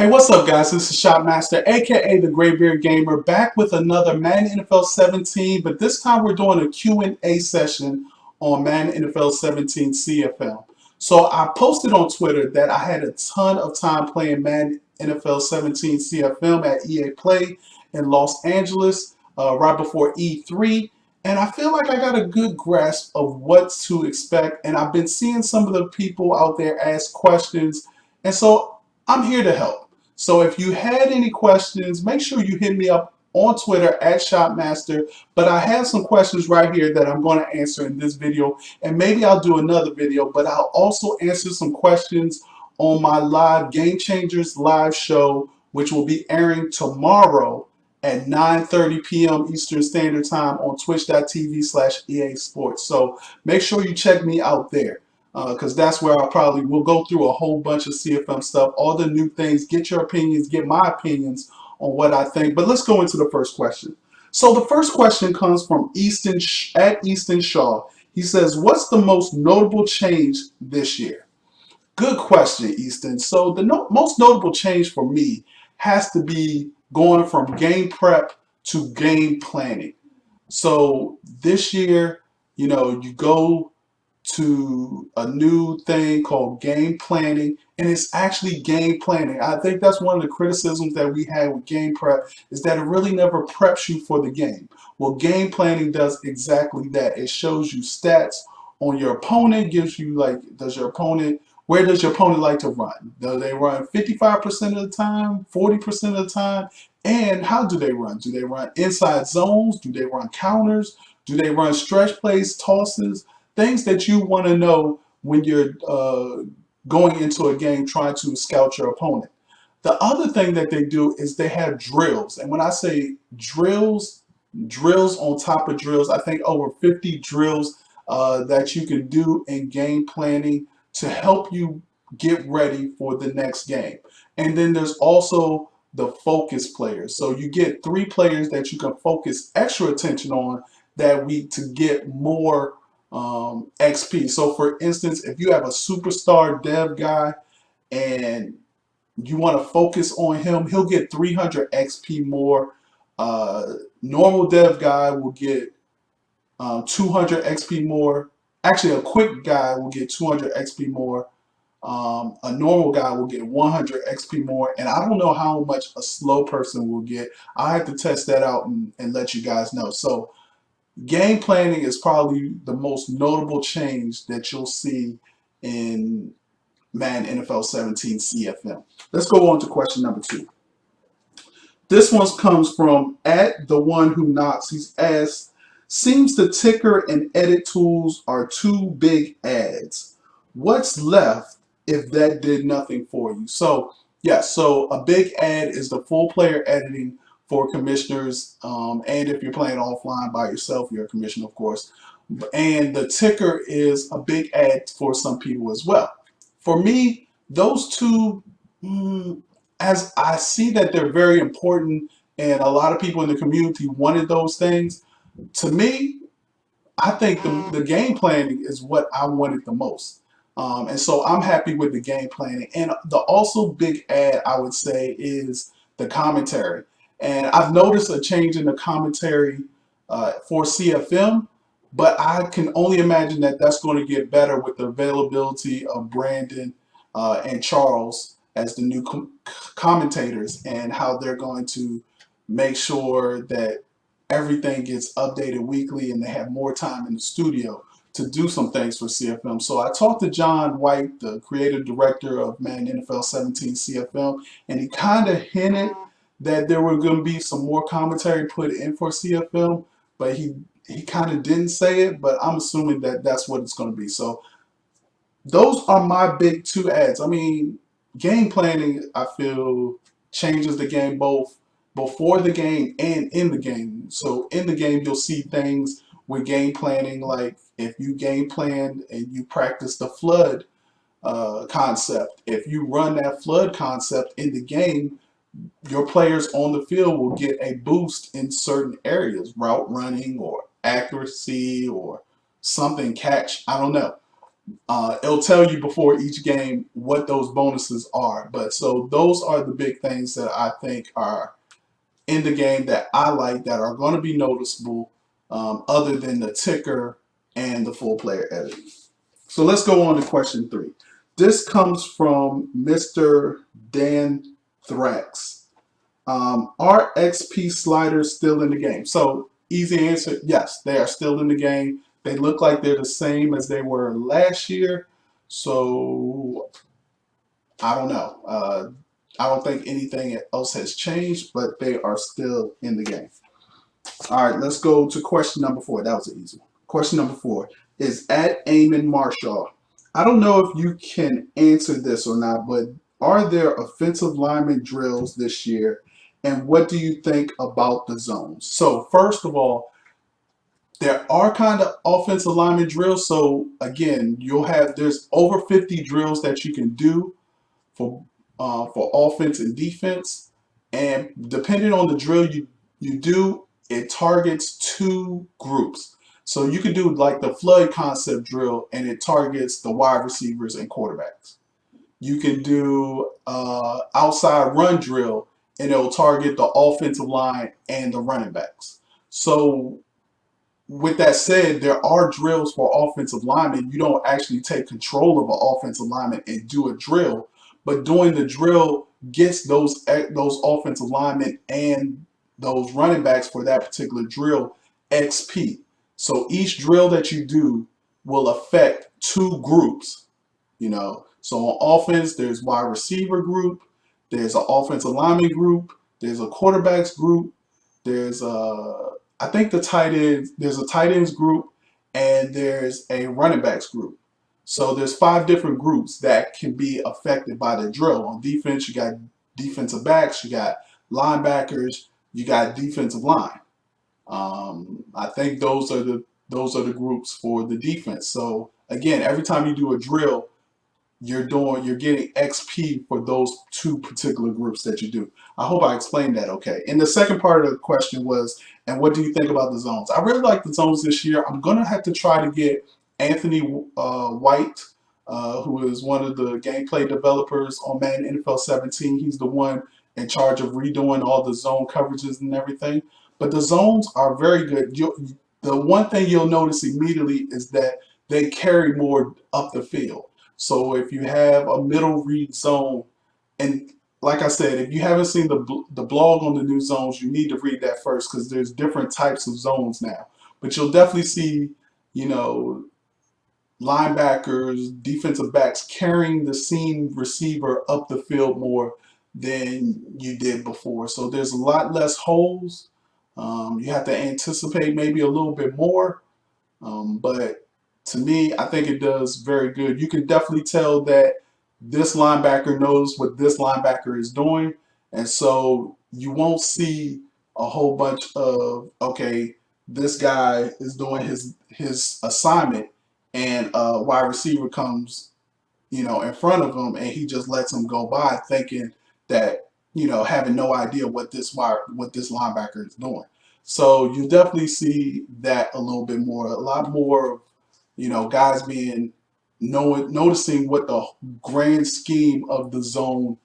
Hey, what's up, guys? This is Shotmaster, aka the Graybeard Gamer, back with another Madden NFL 17. But this time we're doing a Q&A session on Madden NFL 17 CFM. So I posted on Twitter that I had a ton of time playing Madden NFL 17 CFM at EA Play in Los Angeles right before E3. And I feel like I got a good grasp of what to expect. And I've been seeing some of the people out there ask questions. And so I'm here to help. So if you had any questions, make sure you hit me up on Twitter at Shotmaster. But I have some questions right here that I'm going to answer in this video. And maybe I'll do another video, but I'll also answer some questions on my live Game Changers live show, which will be airing tomorrow at 9:30 p.m. Eastern Standard Time on twitch.tv/EA Sports. So make sure you check me out there because that's where I probably will go through a whole bunch of CFM stuff, all the new things, get your opinions, get my opinions on what I think. But let's go into the first question. So the first question comes from Easton at Easton Shaw. He says, "What's the most notable change this year?" Good question, Easton. So the most notable change for me has to be going from game prep to game planning. So this year, you go to a new thing called game planning, and it's actually game planning. I think that's one of the criticisms that we had with game prep is that it really never preps you for the game. Well, game planning does exactly that. It shows you stats on your opponent, gives you like, where does your opponent like to run? Do they run 55% of the time, 40% of the time? And how do they run? Do they run inside zones? Do they run counters? Do they run stretch plays, tosses? Things that you want to know when you're going into a game trying to scout your opponent. The other thing that they do is they have drills. And when I say drills, drills on top of drills, I think over 50 drills that you can do in game planning to help you get ready for the next game. And then there's also the focus players. So you get 3 players that you can focus extra attention on that week to get more XP. So for instance, if you have a superstar dev guy and you want to focus on him, he'll get 300 XP more. Normal dev guy will get 200 XP more. Actually, a quick guy will get 200 XP more. A normal guy will get 100 XP more. And I don't know how much a slow person will get. I have to test that out and let you guys know. So game planning is probably the most notable change that you'll see in Madden NFL 17 CFM. Let's go on to question number 2. This one comes from at the one who knocks. He's asked, "Seems the ticker and edit tools are 2 big ads. What's left if that did nothing for you?" So yeah, so a big ad is the full player editing for commissioners, and if you're playing offline by yourself, you're a commissioner, of course. And the ticker is a big ad for some people as well. For me, those two, as I see that they're very important, and a lot of people in the community wanted those things. To me, I think the game planning is what I wanted the most. And so I'm happy with the game planning. And the also big ad I would say is the commentary. And I've noticed a change in the commentary for CFM, but I can only imagine that that's going to get better with the availability of Brandon and Charles as the new commentators and how they're going to make sure that everything gets updated weekly and they have more time in the studio to do some things for CFM. So I talked to John White, the creative director of Madden NFL 17 CFM, and he kind of hinted that there were going to be some more commentary put in for CFM, but he kind of didn't say it, but I'm assuming that that's what it's going to be. So those are my big 2 ads. I mean, game planning, I feel, changes the game both before the game and in the game. So in the game, you'll see things with game planning, like if you game plan and you practice the flood concept, if you run that flood concept in the game, your players on the field will get a boost in certain areas, route running or accuracy or something catch. I don't know. It'll tell you before each game what those bonuses are. But so those are the big things that I think are in the game that I like that are going to be noticeable, other than the ticker and the full player editing. So let's go on to question 3. This comes from Mr. Dan Thrax. Are XP sliders still in the game? So easy answer, yes, they are still in the game. They look like they're the same as they were last year. So I don't know. I don't think anything else has changed, but they are still in the game. All right, let's go to question number 4. That was an easy one. Question number 4 is at Eamon Marshall. I don't know if you can answer this or not, but are there offensive lineman drills this year? And what do you think about the zones? So, first of all, there are kind of offensive lineman drills. So, again, there's over 50 drills that you can do for offense and defense, and depending on the drill you do, it targets two groups. So you can do like the flood concept drill, and it targets the wide receivers and quarterbacks. You can do outside run drill, and it'll target the offensive line and the running backs. So with that said, there are drills for offensive linemen. You don't actually take control of an offensive lineman and do a drill, but doing the drill gets those offensive linemen and those running backs for that particular drill XP. So each drill that you do will affect two groups. So on offense, there's wide receiver group, there's an offensive lineman group, there's a quarterbacks group, there's I think there's a tight ends group, and there's a running backs group. So there's 5 different groups that can be affected by the drill. On defense, you got defensive backs, you got linebackers, you got defensive line. I think those are the groups for the defense. So again, every time you do a drill, you're getting XP for those 2 particular groups that you do. I hope I explained that okay. And the second part of the question was, and what do you think about the zones? I really like the zones this year. I'm gonna have to try to get Anthony White, who is one of the gameplay developers on Madden NFL 17. He's the one in charge of redoing all the zone coverages and everything. But the zones are very good. The one thing you'll notice immediately is that they carry more up the field. So if you have a middle read zone, and like I said, if you haven't seen the blog on the new zones, you need to read that first because there's different types of zones now. But you'll definitely see, you know, linebackers, defensive backs carrying the seam receiver up the field more than you did before. So there's a lot less holes. You have to anticipate maybe a little bit more. But to me, I think it does very good. You can definitely tell that this linebacker knows what this linebacker is doing. And so you won't see a whole bunch of, okay, this guy is doing his assignment, and a wide receiver comes, in front of him, and he just lets him go by thinking that, having no idea what this linebacker is doing. So you definitely see that a little bit more, a lot more, guys noticing what the grand scheme of the zone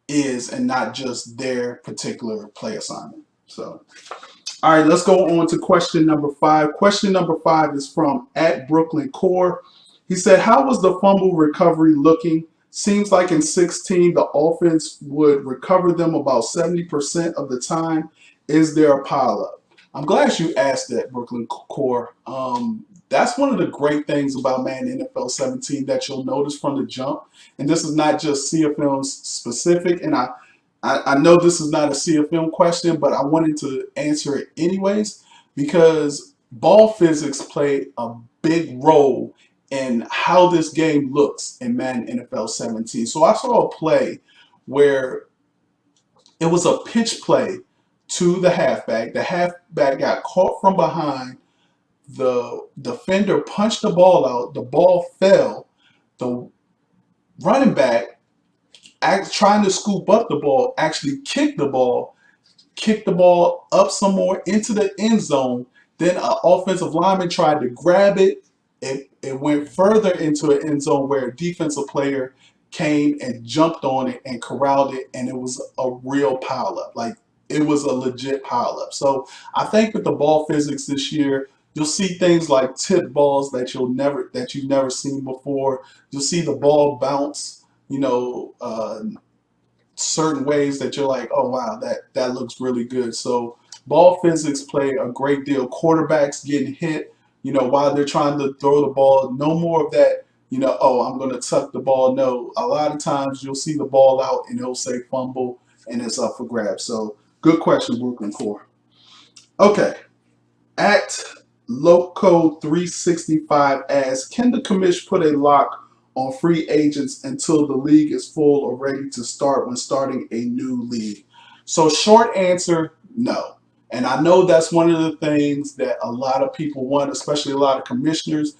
is and not just their particular play assignment. So, all right, let's go on to question number 5. Question number 5 is from at Brooklyn Core. He said, how was the fumble recovery looking? Seems like in 16, the offense would recover them about 70% of the time. Is there a pileup? I'm glad you asked that, Brooklyn Core. That's one of the great things about Madden NFL 17 that you'll notice from the jump. And this is not just CFM specific. And I know this is not a CFM question, but I wanted to answer it anyways because ball physics play a big role in how this game looks in Madden NFL 17. So I saw a play where it was a pitch play to the halfback. The halfback got caught from behind. The defender punched the ball out. The ball fell. The running back, trying to scoop up the ball, actually kicked the ball up some more into the end zone. Then an offensive lineman tried to grab it, it went further into an end zone where a defensive player came and jumped on it and corralled it, and it was a real pileup. Like it was a legit pileup. So I think with the ball physics this year, you'll see things like tip balls that you've never seen before. You'll see the ball bounce, certain ways that you're like, oh wow, that looks really good. So ball physics play a great deal. Quarterbacks getting hit, while they're trying to throw the ball. No more of that, oh, I'm gonna tuck the ball. No, a lot of times you'll see the ball out and it'll say fumble and it's up for grabs. So good question, Brooklyn Core. Okay. At Loco365 asks, can the commish put a lock on free agents until the league is full or ready to start when starting a new league? So short answer, no. And I know that's one of the things that a lot of people want, especially a lot of commissioners,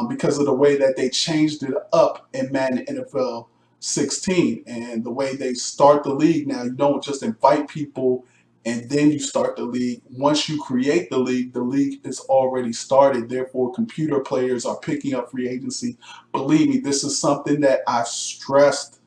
because of the way that they changed it up in Madden NFL 16 and the way they start the league now. You don't just invite people and then you start the league. Once you create the league is already started. Therefore, computer players are picking up free agency. Believe me, this is something that I've stressed,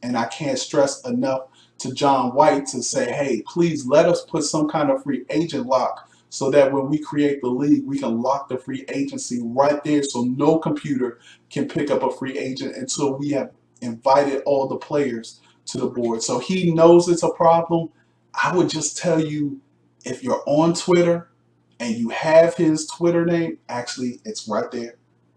and I can't stress enough to John White to say, hey, please let us put some kind of free agent lock so that when we create the league, we can lock the free agency right there so no computer can pick up a free agent until we have invited all the players to the board. So he knows it's a problem. I would just tell you, if you're on Twitter and you have his Twitter name, actually, it's right there.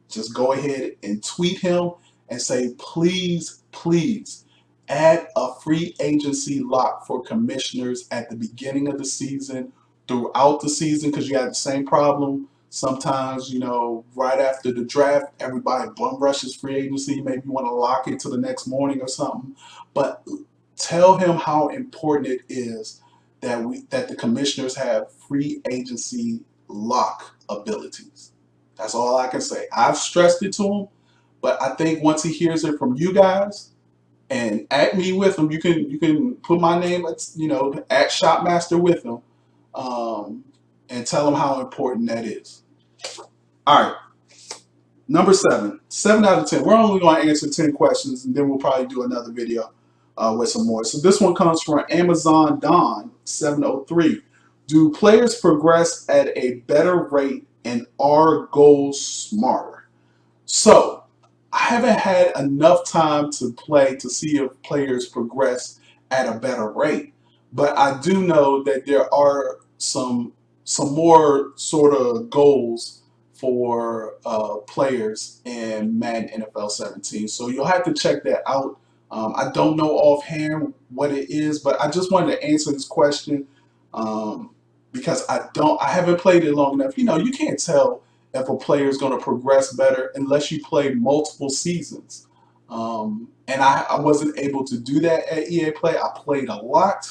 Just go ahead and tweet him and say, please, please add a free agency lock for commissioners at the beginning of the season, throughout the season, because you have the same problem. Sometimes, right after the draft, everybody bum rushes free agency. Maybe you want to lock it to the next morning or something. But tell him how important it is that the commissioners have free agency lock abilities. That's all I can say. I've stressed it to him, but I think once he hears it from you guys and at me with him, you can put my name at at Shopmaster with him, um, and tell him how important that is. All right. Number 7, 7 out of 10. We're only going to answer 10 questions, and then we'll probably do another video with some more. So this one comes from Amazon Don 703. Do players progress at a better rate and are goals smarter? So I haven't had enough time to play to see if players progress at a better rate, but I do know that there are some more sort of goals for players in Madden NFL 17. So you'll have to check that out. I don't know offhand what it is, but I just wanted to answer this question um, because I haven't played it long enough. You can't tell if a player is going to progress better unless you play multiple seasons. And I wasn't able to do that at EA Play. I played a lot,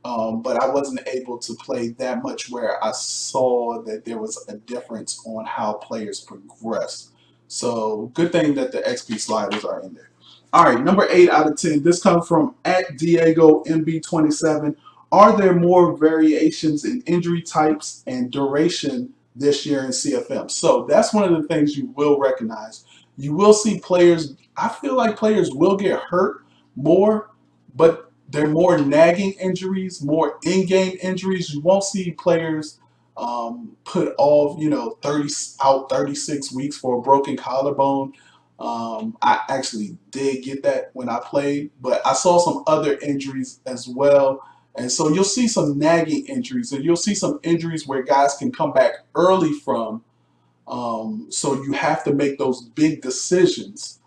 but I wasn't able to play that much where I saw that there was a difference on how players progress. So good thing that the XP sliders are in there. All right, number 8 out of 10. This comes from at Diego MB27. Are there more variations in injury types and duration this year in CFM? So that's one of the things you will recognize. You will see players. I feel like players will get hurt more, but they're more nagging injuries, more in-game injuries. You won't see players put off, 36 weeks for a broken collarbone. I actually did get that when I played, but I saw some other injuries as well. And so you'll see some nagging injuries, and you'll see some injuries where guys can come back early from. So you have to make those big decisions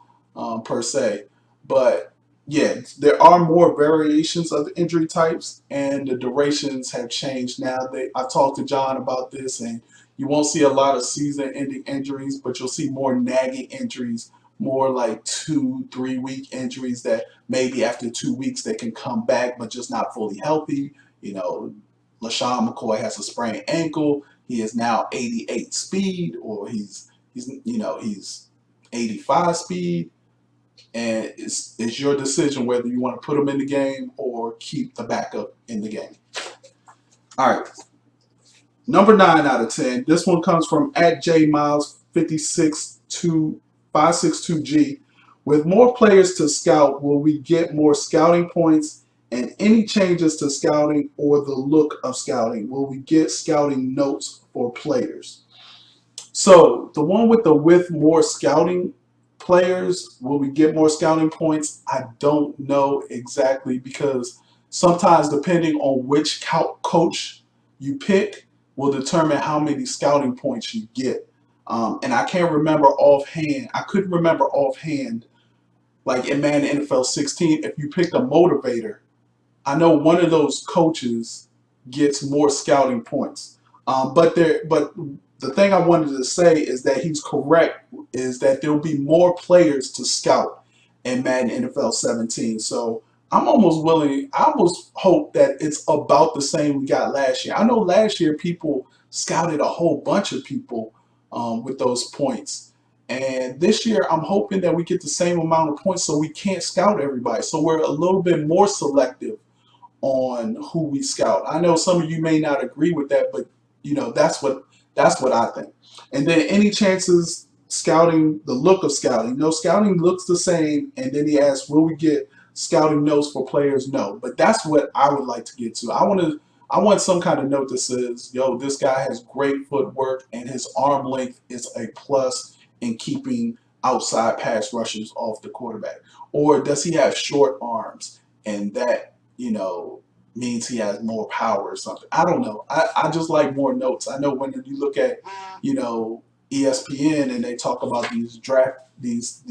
per se. But yeah, there are more variations of injury types, and the durations have changed now. I talked to John about this, and you won't see a lot of season-ending injuries, but you'll see more nagging injuries, more like 2, 3 week injuries that maybe after 2 weeks they can come back, but just not fully healthy. LaShawn McCoy has a sprained ankle. He is now 88 speed, or he's 85 speed, and it's your decision whether you want to put him in the game or keep the backup in the game. All right, number 9 out of 10. This one comes from at J Miles 562G. With more players to scout, will we get more scouting points? And any changes to scouting or the look of scouting? Will we get scouting notes for players? So the one with more scouting players, will we get more scouting points? I don't know exactly because sometimes depending on which coach you pick will determine how many scouting points you get. And I can't remember offhand. I couldn't remember offhand, like in Madden NFL 16, if you picked a motivator, I know one of those coaches gets more scouting points. But the thing I wanted to say is that he's correct. Is that there'll be more players to scout in Madden NFL 17. So I'm almost willing. I almost hope that it's about the same we got last year. I know last year people scouted a whole bunch of people with those points. And this year, I'm hoping that we get the same amount of points so we can't scout everybody. So we're a little bit more selective on who we scout. I know some of you may not agree with that, but that's what I think. And then any chances scouting, the look of scouting. No, scouting looks the same. And then he asks, will we get scouting notes for players? No, but that's what I would like to get to. I want some kind of note that says, yo, this guy has great footwork and his arm length is a plus in keeping outside pass rushers off the quarterback. Or does he have short arms? And that means he has more power or something. I don't know. I just like more notes. I know when you look at, you know, ESPN and they talk about the draft, these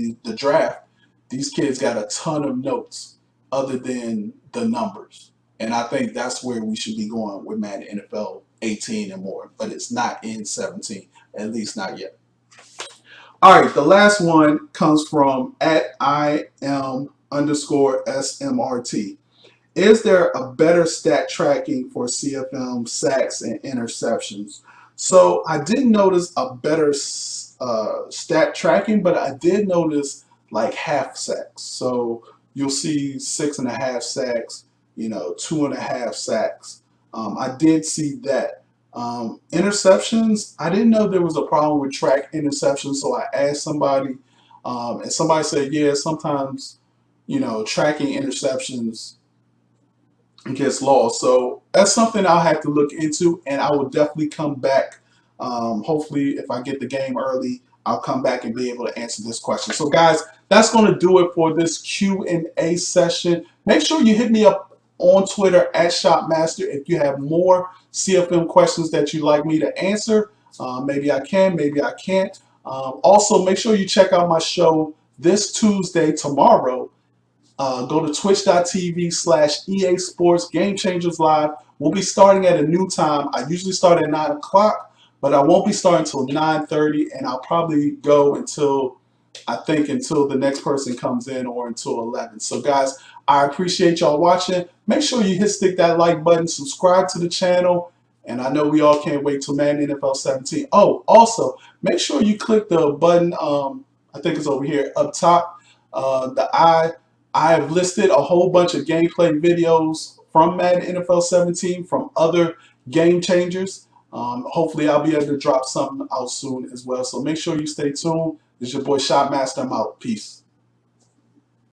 kids got a ton of notes other than the numbers. And I think that's where we should be going with Madden NFL 18 and more. But it's not in 17, at least not yet. All right, the last one comes from at I am underscore SMRT. Is there a better stat tracking for CFM sacks and interceptions? So I didn't notice a better stat tracking, but I did notice like half sacks. So you'll see 6.5 sacks, 2.5 sacks. I did see that. Interceptions, I didn't know there was a problem with track interceptions, so I asked somebody, and somebody said, yeah, sometimes, tracking interceptions gets lost. So that's something I'll have to look into, and I will definitely come back. Hopefully, if I get the game early, I'll come back and be able to answer this question. So, guys, that's going to do it for this Q&A session. Make sure you hit me up on Twitter at Shopmaster if you have more CFM questions that you'd like me to answer. Maybe I can, maybe I can't. Also, make sure you check out my show this Tuesday, tomorrow. Go to twitch.tv/EA Sports Game Changers Live. We'll be starting at a new time. I usually start at 9 o'clock, but I won't be starting until 9:30, and I'll probably go until the next person comes in or until 11. So, guys, I appreciate y'all watching. Make sure you stick that like button, subscribe to the channel, and I know we all can't wait till Madden NFL 17. Oh, also, make sure you click the button, I think it's over here up top, I have listed a whole bunch of gameplay videos from Madden NFL 17 from other game changers. Hopefully, I'll be able to drop something out soon as well. So make sure you stay tuned. This is your boy Shotmaster. I'm out. Peace.